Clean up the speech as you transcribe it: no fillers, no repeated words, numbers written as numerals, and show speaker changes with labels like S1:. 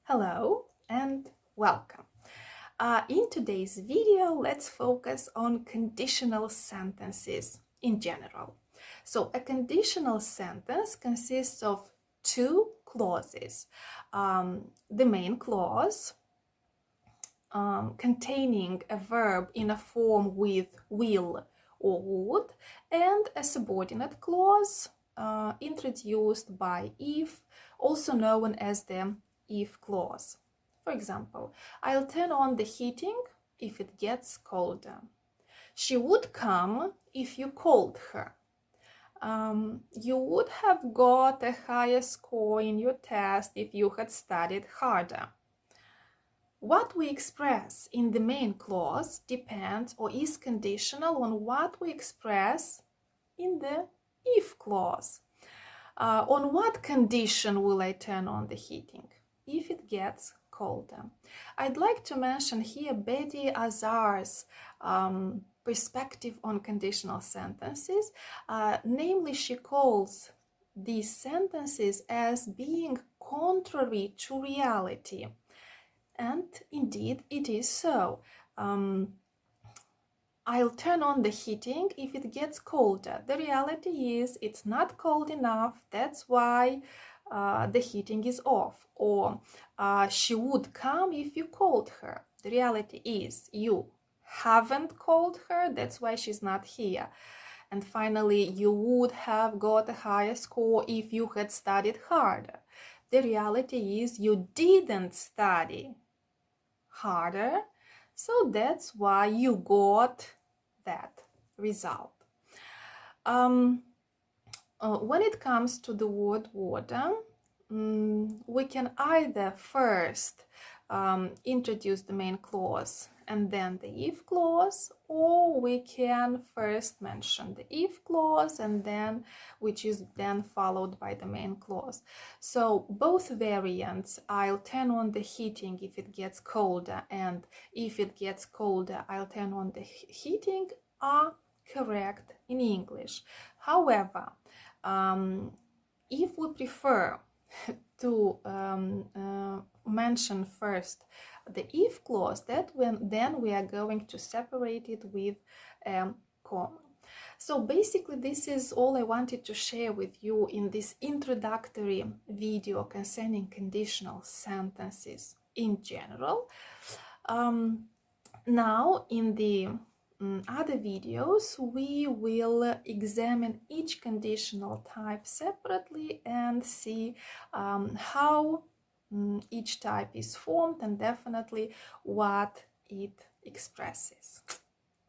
S1: Hello and welcome. In today's video, let's focus on conditional sentences in general. So a conditional sentence consists of two clauses. The main clause containing a verb in a form with will or would, and a subordinate clause introduced by if, also known as the if clause. For example, I'll turn on the heating if it gets colder. She would come if you called her. You would have got a higher score in your test if you had studied harder. What we express in the main clause depends or is conditional on what we express in the if clause. On what condition will I turn on the heating? If it gets colder. I'd like to mention here Betty Azar's perspective on conditional sentences. Namely, she calls these sentences as being contrary to reality. And indeed, it is so. I'll turn on the heating if it gets colder. The reality is it's not cold enough. That's why the heating is off. Or she would come if you called her. The reality is you haven't called her. That's why she's not here. And finally, you would have got a higher score if you had studied harder. The reality is you didn't study harder, so that's why you got that result. When it comes to the word water, we can either first introduce the main clause and then the if clause, or we can first mention the if clause and then which is then followed by the main clause. So both variants, I'll turn on the heating if it gets colder, and if it gets colder I'll turn on the heating, are correct in English. However, if we prefer to mention first the if clause, then we are going to separate it with a comma. So basically, this is all I wanted to share with you in this introductory video concerning conditional sentences in general. Now, in the other videos, we will examine each conditional type separately and see how each type is formed and definitely what it expresses.